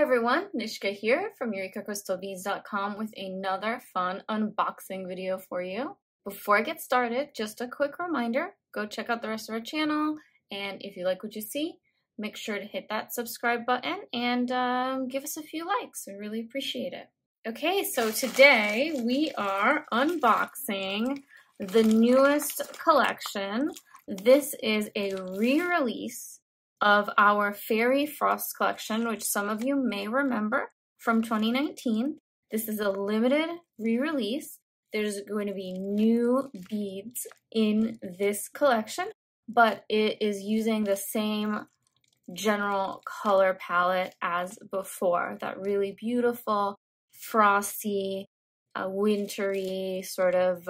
Hi everyone, Nishka here from EurekaCrystalBeads.com with another fun unboxing video for you. Before I get started, just a quick reminder, go check out the rest of our channel, and if you like what you see, make sure to hit that subscribe button and give us a few likes. We really appreciate it. Okay, so today we are unboxing the newest collection. This is a re-release of our Fairy Frost collection, which some of you may remember from 2019. This is a limited re-release. There's going to be new beads in this collection, but it is using the same general color palette as before. That really beautiful, frosty, wintry sort of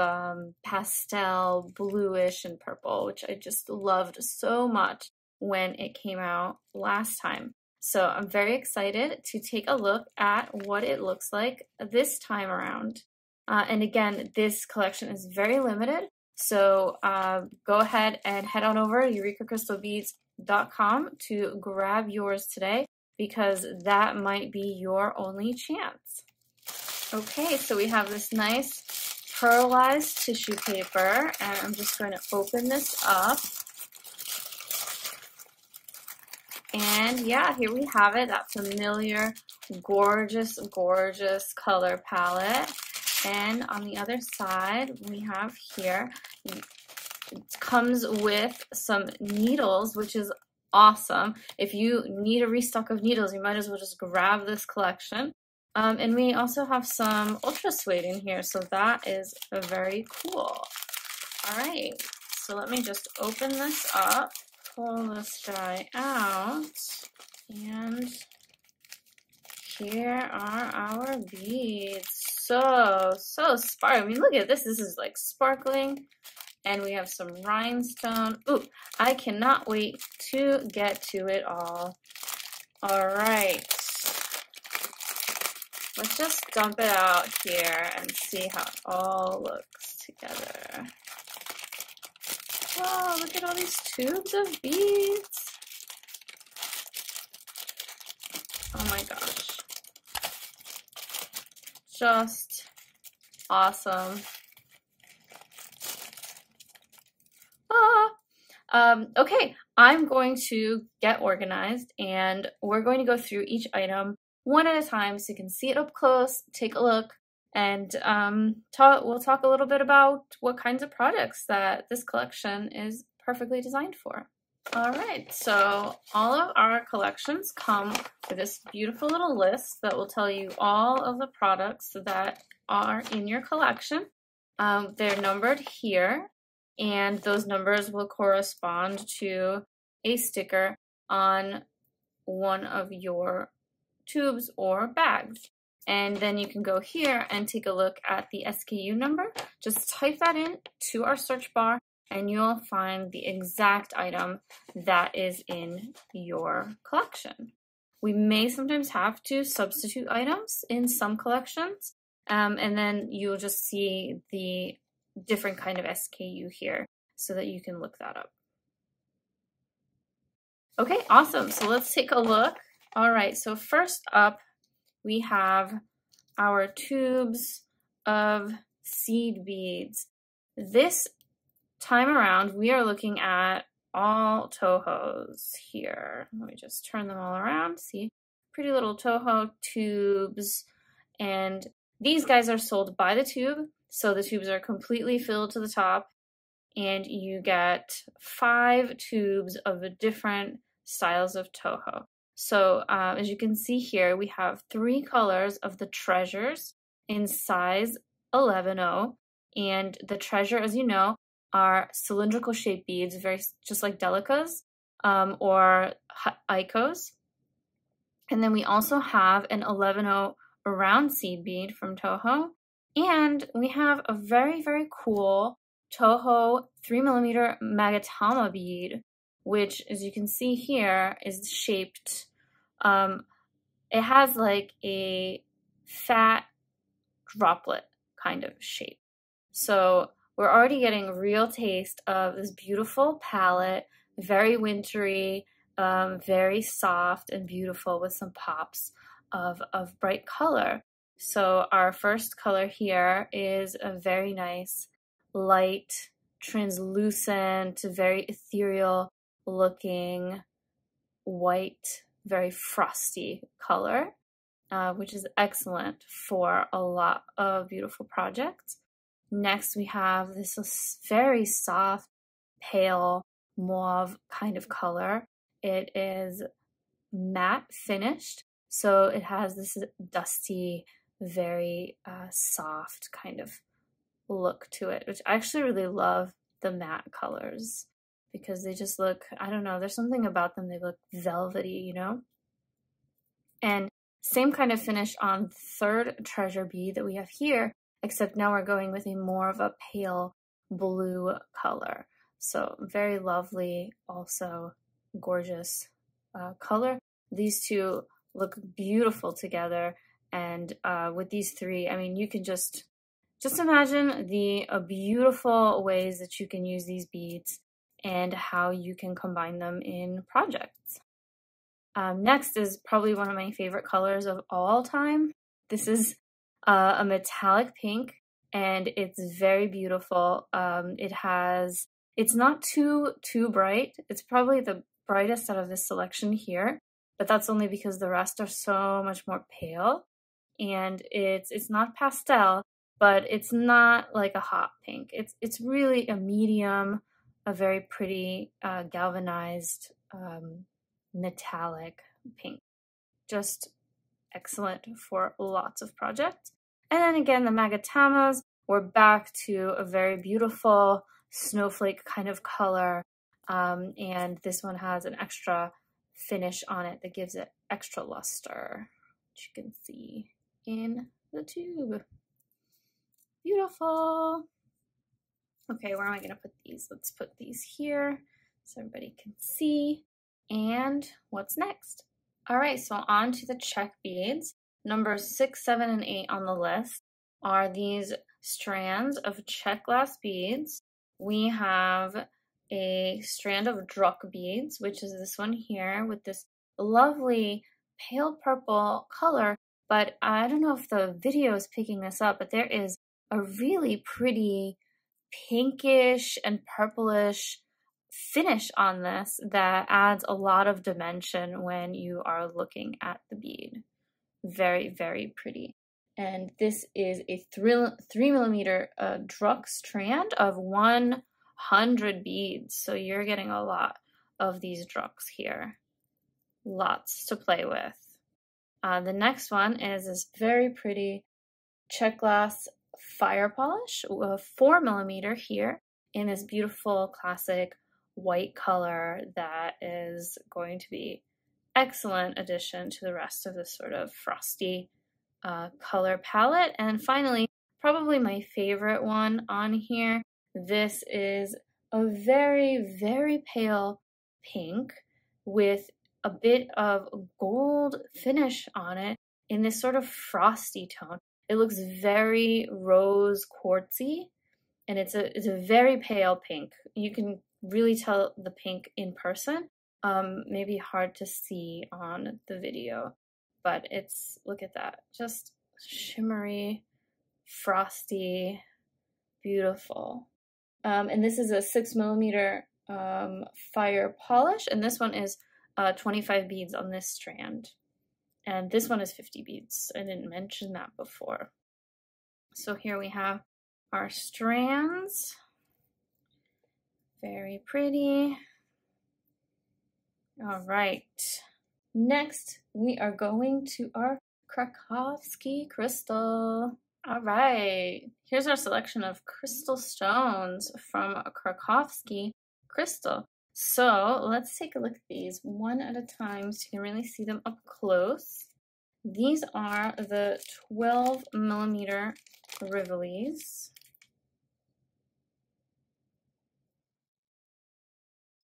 pastel, bluish and purple, which I just loved so much when it came out last time. So I'm very excited to take a look at what it looks like this time around. And again, this collection is very limited, so go ahead and head on over to EurekaCrystalBeads.com to grab yours today, because that might be your only chance. Okay, so we have this nice pearlized tissue paper, and I'm just going to open this up. And yeah, here we have it, that familiar, gorgeous, gorgeous color palette. And on the other side, we have here, it comes with some needles, which is awesome. If you need a restock of needles, you might as well just grab this collection. And we also have some ultra suede in here, so that is very cool. All right, so let me just open this up. Pull this guy out, and here are our beads. So sparkly. I mean, look at this. This is like sparkling, and we have some rhinestone. Ooh, I cannot wait to get to it all. All right, let's just dump it out here and see how it all looks together. Wow, look at all these tubes of beads. Oh my gosh. Just awesome. Okay, I'm going to get organized, and we're going to go through each item one at a time so you can see it up close, take a look, and we'll talk a little bit about what kinds of products that this collection is perfectly designed for. All right, so all of our collections come with this beautiful little list that will tell you all of the products that are in your collection. They're numbered here, and those numbers will correspond to a sticker on one of your tubes or bags. And then you can go here and take a look at the SKU number. Just type that in to our search bar, and you'll find the exact item that is in your collection. We may sometimes have to substitute items in some collections, and then you'll just see the different kind of SKU here so that you can look that up. Okay, awesome. So let's take a look. All right, so first up, we have our tubes of seed beads. This time around, we are looking at all Tohos here. Let me just turn them all around. See, pretty little Toho tubes. And these guys are sold by the tube, so the tubes are completely filled to the top, and you get 5 tubes of the different styles of Toho. So as you can see here, we have 3 colors of the treasures in size 11-0. And the treasure, as you know, are cylindrical shaped beads, very just like delicas or icos. And then we also have an 11-0 round seed bead from Toho. And we have a very, very cool Toho 3mm Magatama bead, which, as you can see here, is shaped. It has like a fat droplet kind of shape. So we're already getting a real taste of this beautiful palette, very wintry, very soft and beautiful with some pops of bright color. So our first color here is a very nice, light, translucent, very ethereal looking white, very frosty color, which is excellent for a lot of beautiful projects. Next, we have this very soft, pale mauve kind of color. It is matte finished, so it has this dusty, very soft kind of look to it, which I actually really love the matte colors because they just look, I don't know, there's something about them, they look velvety, you know? And same kind of finish on the third treasure bead that we have here, except now we're going with a more of a pale blue color. So very lovely, also gorgeous color. These two look beautiful together, and with these three, I mean, you can just imagine the beautiful ways that you can use these beads and how you can combine them in projects. Next is probably one of my favorite colors of all time. This is a metallic pink, and it's very beautiful. It's not too bright. It's probably the brightest out of this selection here, but that's only because the rest are so much more pale. And it's not pastel, but it's not like a hot pink. It's really a medium, a very pretty galvanized metallic pink. Just excellent for lots of projects. And then again, the magatamas, we're back to a very beautiful snowflake kind of color. And this one has an extra finish on it that gives it extra luster, which you can see in the tube. Beautiful. Okay, where am I going to put these? Let's put these here so everybody can see. And what's next? All right, so on to the Czech beads. Numbers 6, 7, and 8 on the list are these strands of Czech glass beads. We have a strand of Druk beads, which is this one here with this lovely pale purple color, but I don't know if the video is picking this up, but there is a really pretty pinkish and purplish finish on this that adds a lot of dimension when you are looking at the bead. Very, very pretty. And this is a 3mm Druk strand of 100 beads. So you're getting a lot of these Druks here. Lots to play with. The next one is this very pretty Czech glass fire polish, 4mm here in this beautiful classic white color that is going to be excellent addition to the rest of this sort of frosty color palette. And finally, probably my favorite one on here, this is a very, very pale pink with a bit of gold finish on it in this sort of frosty tone. It looks very rose quartzy, and it's a very pale pink. You can really tell the pink in person. Maybe hard to see on the video, but it's, look at that, just shimmery, frosty, beautiful. And this is a 6mm fire polish, and this one is 25 beads on this strand. And this one is 50 beads. I didn't mention that before. So here we have our strands. Very pretty. All right. Next, we are going to our Krakovski crystal. All right. Here's our selection of crystal stones from Krakovski crystal. So let's take a look at these one at a time so you can really see them up close. These are the 12mm Dribblies.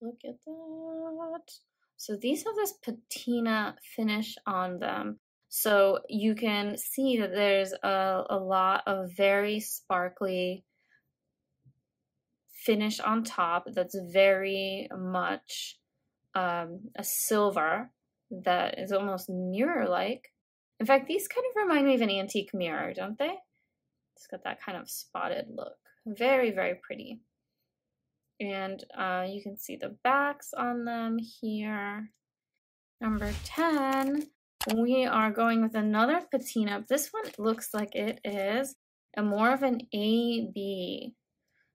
Look at that. So these have this patina finish on them. So you can see that there's a lot of very sparkly finish on top that's very much a silver that is almost mirror-like. In fact, these kind of remind me of an antique mirror, don't they? It's got that kind of spotted look. Very, very pretty. And you can see the backs on them here. Number 10, we are going with another patina. This one looks like it is more of an AB.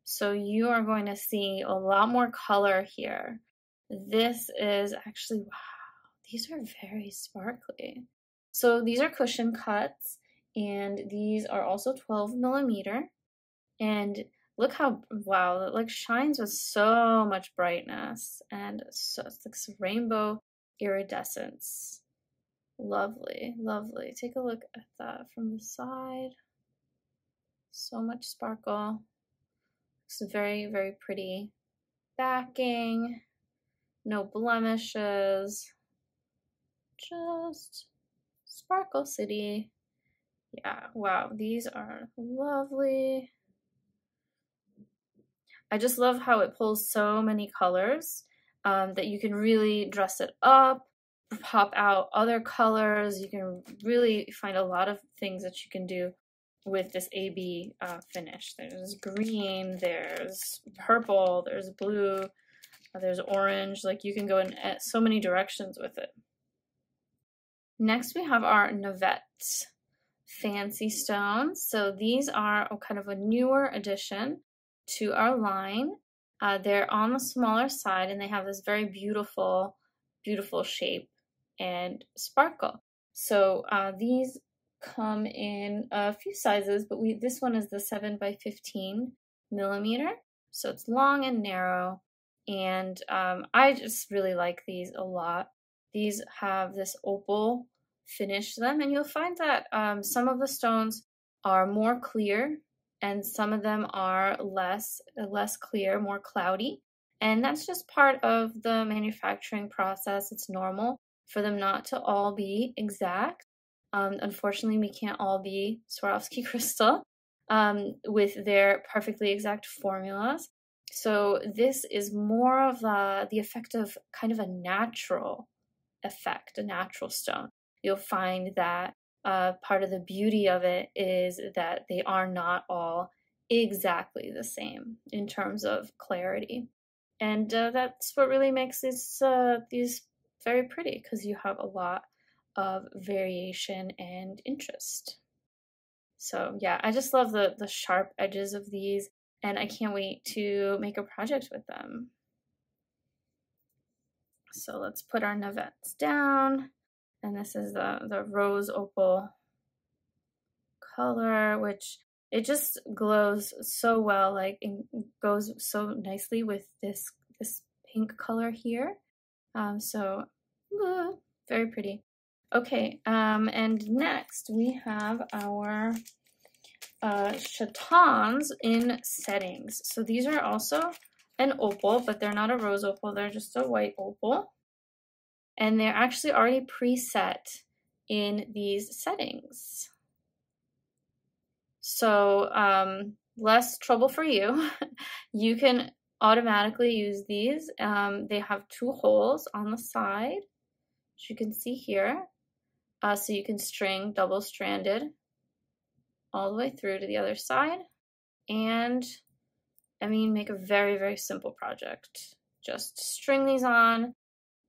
So you are going to see a lot more color here. This is actually, wow, these are very sparkly. So these are cushion cuts, and these are also 12 millimeter. And look how, wow, it like shines with so much brightness, and so it's like some rainbow iridescence. Lovely, lovely. Take a look at that from the side. So much sparkle. It's very, very pretty backing. No blemishes. Just Sparkle City. Yeah, wow, these are lovely. I just love how it pulls so many colors that you can really dress it up, pop out other colors. You can really find a lot of things that you can do with this AB finish. There's green, there's purple, there's blue, there's orange. Like, you can go in so many directions with it. Next, we have our Navette fancy stones. So these are kind of a newer addition to our line. They're on the smaller side, and they have this very beautiful, beautiful shape and sparkle. So these come in a few sizes, but this one is the 7 by 15 millimeter. So it's long and narrow, and I just really like these a lot. These have this opal finish to them, and you'll find that some of the stones are more clear and some of them are less clear, more cloudy. And that's just part of the manufacturing process. It's normal for them not to all be exact. Unfortunately, we can't all be Swarovski crystal with their perfectly exact formulas. So this is more of the effect of kind of a natural effect, a natural stone. You'll find that part of the beauty of it is that they are not all exactly the same in terms of clarity. And that's what really makes these very pretty, because you have a lot of variation and interest. So yeah, I just love the sharp edges of these, and I can't wait to make a project with them. So let's put our Navettes down. And this is the rose opal color, which it just glows so well, like it goes so nicely with this pink color here. So very pretty. Okay, and next we have our chatons in settings. So these are also an opal, but they're not a rose opal, they're just a white opal. And they're actually already preset in these settings. So less trouble for you. You can automatically use these. They have 2 holes on the side, as you can see here. So you can string double-stranded all the way through to the other side. And, I mean, make a very, very simple project. Just string these on.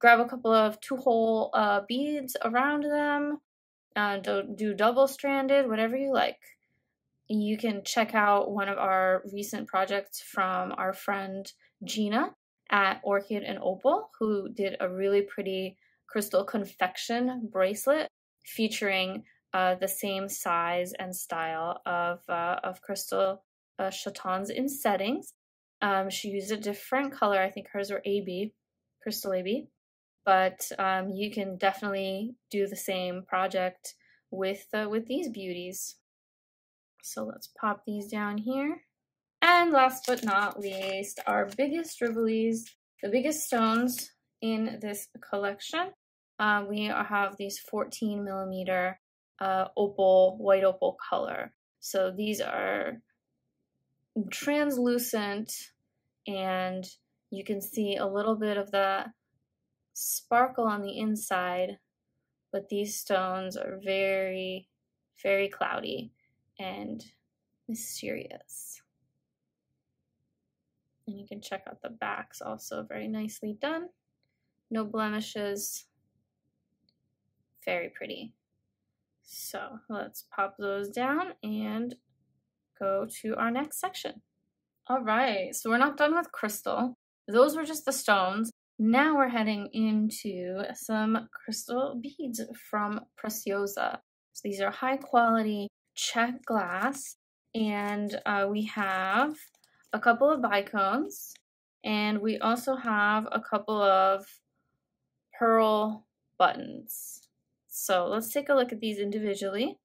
Grab a couple of 2-hole beads around them, do double-stranded, whatever you like. You can check out one of our recent projects from our friend Gina at Orchid and Opal, who did a really pretty crystal confection bracelet featuring the same size and style of crystal chatons in settings. She used a different color. I think hers were AB, crystal AB. But you can definitely do the same project with these beauties. So let's pop these down here. And last but not least, our biggest Dribblies, the biggest stones in this collection. We have these 14 millimeter opal, white opal color. So these are translucent, and you can see a little bit of that sparkle on the inside but these stones are very, very cloudy and mysterious. And you can check out the backs, also very nicely done. No blemishes. Very pretty. So let's pop those down and go to our next section. All right, so we're not done with crystal. Those were just the stones. Now we're heading into some crystal beads from Preciosa. So these are high quality Czech glass, and we have a couple of bicones, and we also have a couple of pearl buttons. So let's take a look at these individually.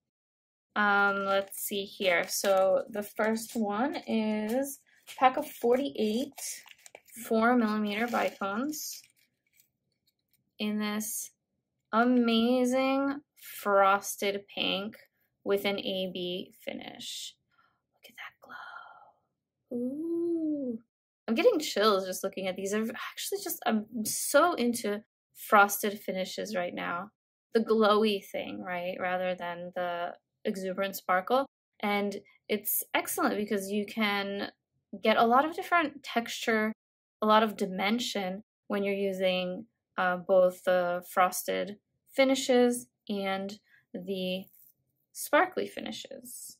Let's see here. So the first one is a pack of 48 4mm bicones in this amazing frosted pink with an AB finish. Look at that glow. Ooh. I'm getting chills just looking at these. I'm so into frosted finishes right now. The glowy thing, right? Rather than the exuberant sparkle. And it's excellent because you can get a lot of different texture, a lot of dimension when you're using both the frosted finishes and the sparkly finishes.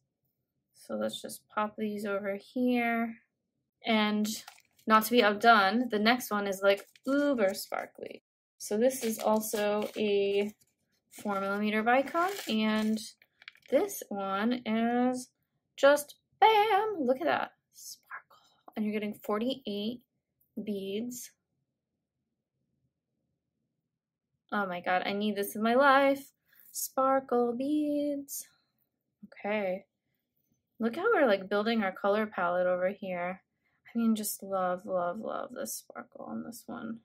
So let's just pop these over here. And not to be outdone, the next one is like uber sparkly. So this is also a 4mm bicone, and this one is just bam! Look at that sparkle. And you're getting 48 beads. Oh my god, I need this in my life. Sparkle beads. Okay. Look how we're like building our color palette over here. I mean, just love, love, love this sparkle on this one.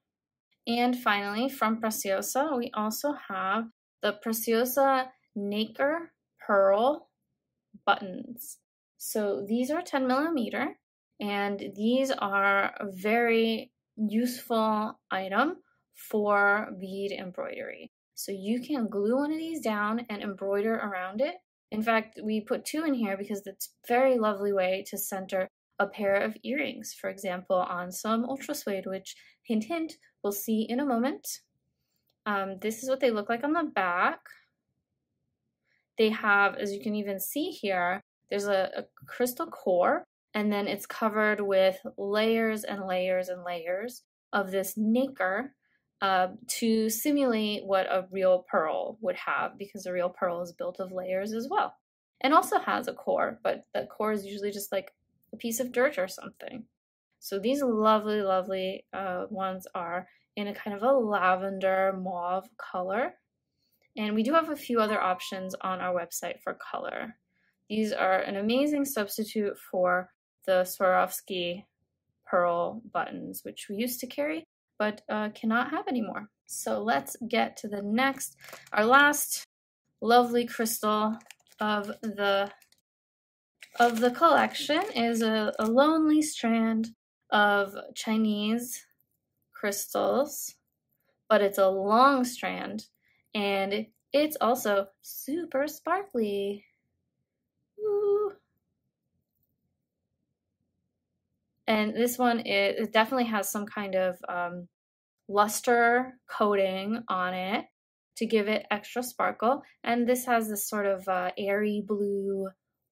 And finally, from Preciosa, we also have the Preciosa Nacre Pearl buttons. So these are 10mm, and these are a very useful item for bead embroidery. So you can glue one of these down and embroider around it. In fact, we put two in here because it's a very lovely way to center a pair of earrings, for example, on some ultra suede, which, hint, hint, we'll see in a moment. This is what they look like on the back. They have, as you can even see here, there's a crystal core, and then it's covered with layers and layers and layers of this nacre to simulate what a real pearl would have, because a real pearl is built of layers as well. And also has a core, but the core is usually just like a piece of dirt or something. So these lovely, lovely ones are in a kind of a lavender mauve color. And we do have a few other options on our website for color. These are an amazing substitute for the Swarovski pearl buttons, which we used to carry, but cannot have anymore. So let's get to the next. Our last lovely crystal of the collection is a lonely strand of Chinese crystals, but it's a long strand, and it's also super sparkly. Ooh. And this one, it definitely has some kind of luster coating on it to give it extra sparkle. And this has this sort of airy blue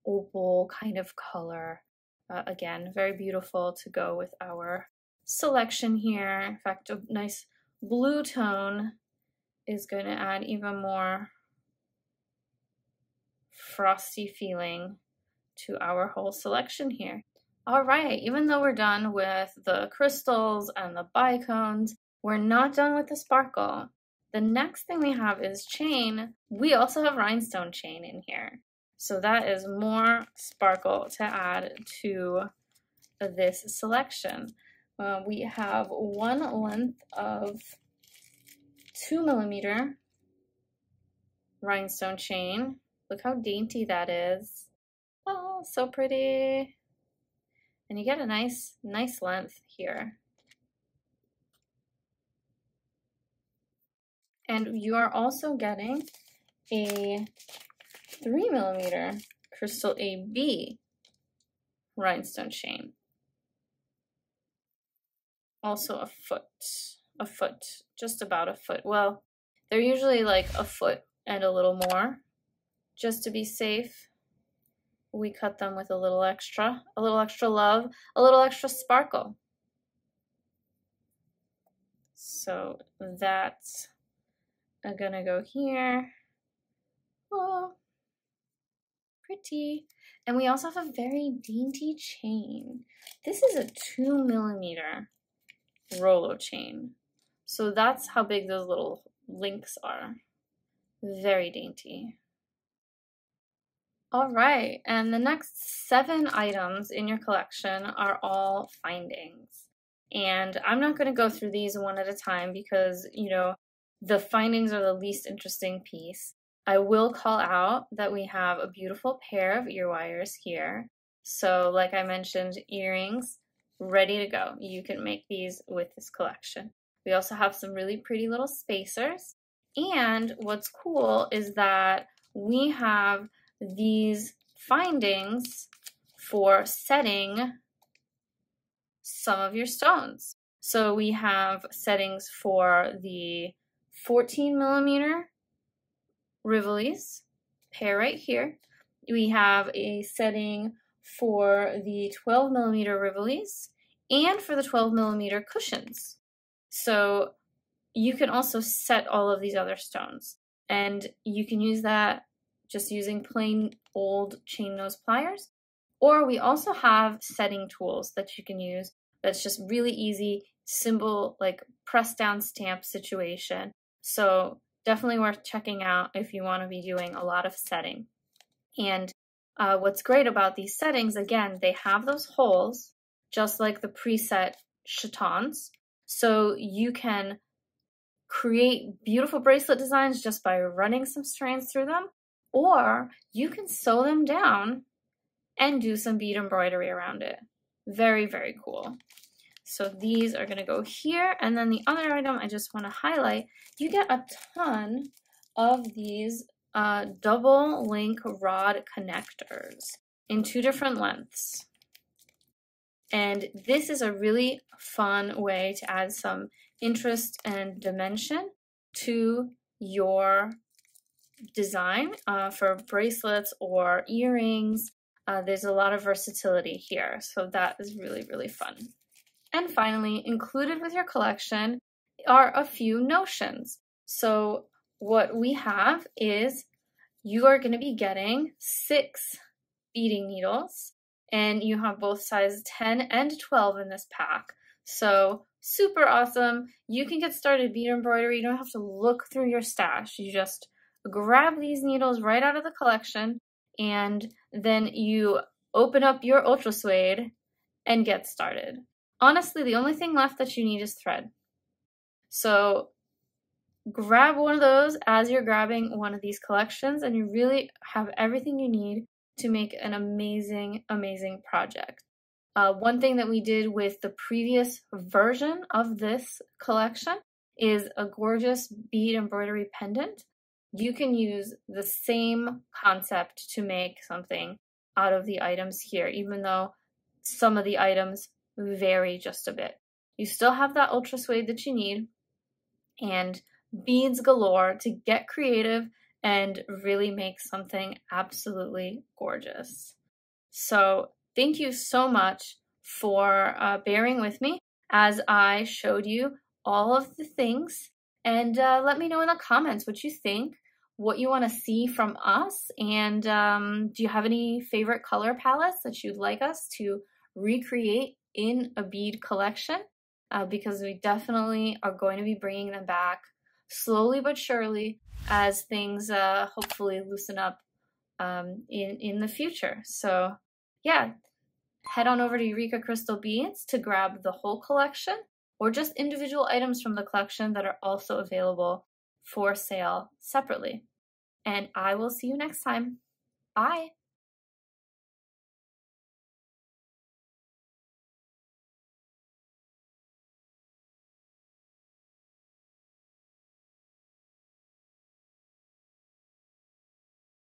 opal kind of color. Again, very beautiful to go with our selection here. In fact, a nice blue tone is going to add even more frosty feeling to our whole selection here. All right, even though we're done with the crystals and the bicones, we're not done with the sparkle. The next thing we have is chain. We also have rhinestone chain in here. So that is more sparkle to add to this selection. We have one length of 2mm rhinestone chain. Look how dainty that is. Oh, so pretty. And you get a nice length here. And you are also getting a 3mm crystal AB rhinestone chain. Also a foot, just about a foot. Well, they're usually like a foot and a little more. Just to be safe, we cut them with a little extra love, a little extra sparkle. So that's gonna go here. Oh, pretty. And we also have a very dainty chain. This is a 2mm Rolo chain. So that's how big those little links are. Very dainty. All right, and the next 7 items in your collection are all findings. And I'm not going to go through these one at a time because, you know, the findings are the least interesting piece. I will call out that we have a beautiful pair of ear wires here. So like I mentioned, earrings ready to go. You can make these with this collection. We also have some really pretty little spacers. And what's cool is that we have these findings for setting some of your stones. So we have settings for the 14mm Dribblies pair right here. We have a setting for the 12mm Dribblies and for the 12mm cushions. So you can also set all of these other stones, and you can use that just using plain old chain nose pliers, or we also have setting tools that you can use that's just really easy, simple, like press down stamp situation. So definitely worth checking out if you want to be doing a lot of setting. And what's great about these settings, again, they have those holes just like the preset chatons, so you can create beautiful bracelet designs just by running some strands through them, or you can sew them down and do some bead embroidery around it. Very, very cool. So these are going to go here, and then the other item I just want to highlight, you get a ton of these double link rod connectors in 2 different lengths. And this is a really fun way to add some interest and dimension to your design for bracelets or earrings. There's a lot of versatility here, so that is really, really fun. And finally, included with your collection are a few notions. So what we have is you are going to be getting 6 beading needles, and you have both size 10 and 12 in this pack. So super awesome. You can get started bead embroidery. You don't have to look through your stash. You just grab these needles right out of the collection, and then you open up your ultra suede and get started. Honestly, the only thing left that you need is thread. So grab one of those as you're grabbing one of these collections, and you really have everything you need to make an amazing, amazing project. One thing that we did with the previous version of this collection is a gorgeous bead embroidery pendant. You can use the same concept to make something out of the items here, even though some of the items vary just a bit. You still have that ultra suede that you need, and beads galore to get creative and really make something absolutely gorgeous. So thank you so much for bearing with me as I showed you all of the things, and let me know in the comments what you think, what you want to see from us, and do you have any favorite color palettes that you'd like us to recreate in a bead collection? Because we definitely are going to be bringing them back slowly but surely as things hopefully loosen up in the future. So yeah, head on over to Eureka Crystal Beads to grab the whole collection or just individual items from the collection that are also available for sale separately. And I will see you next time. Bye!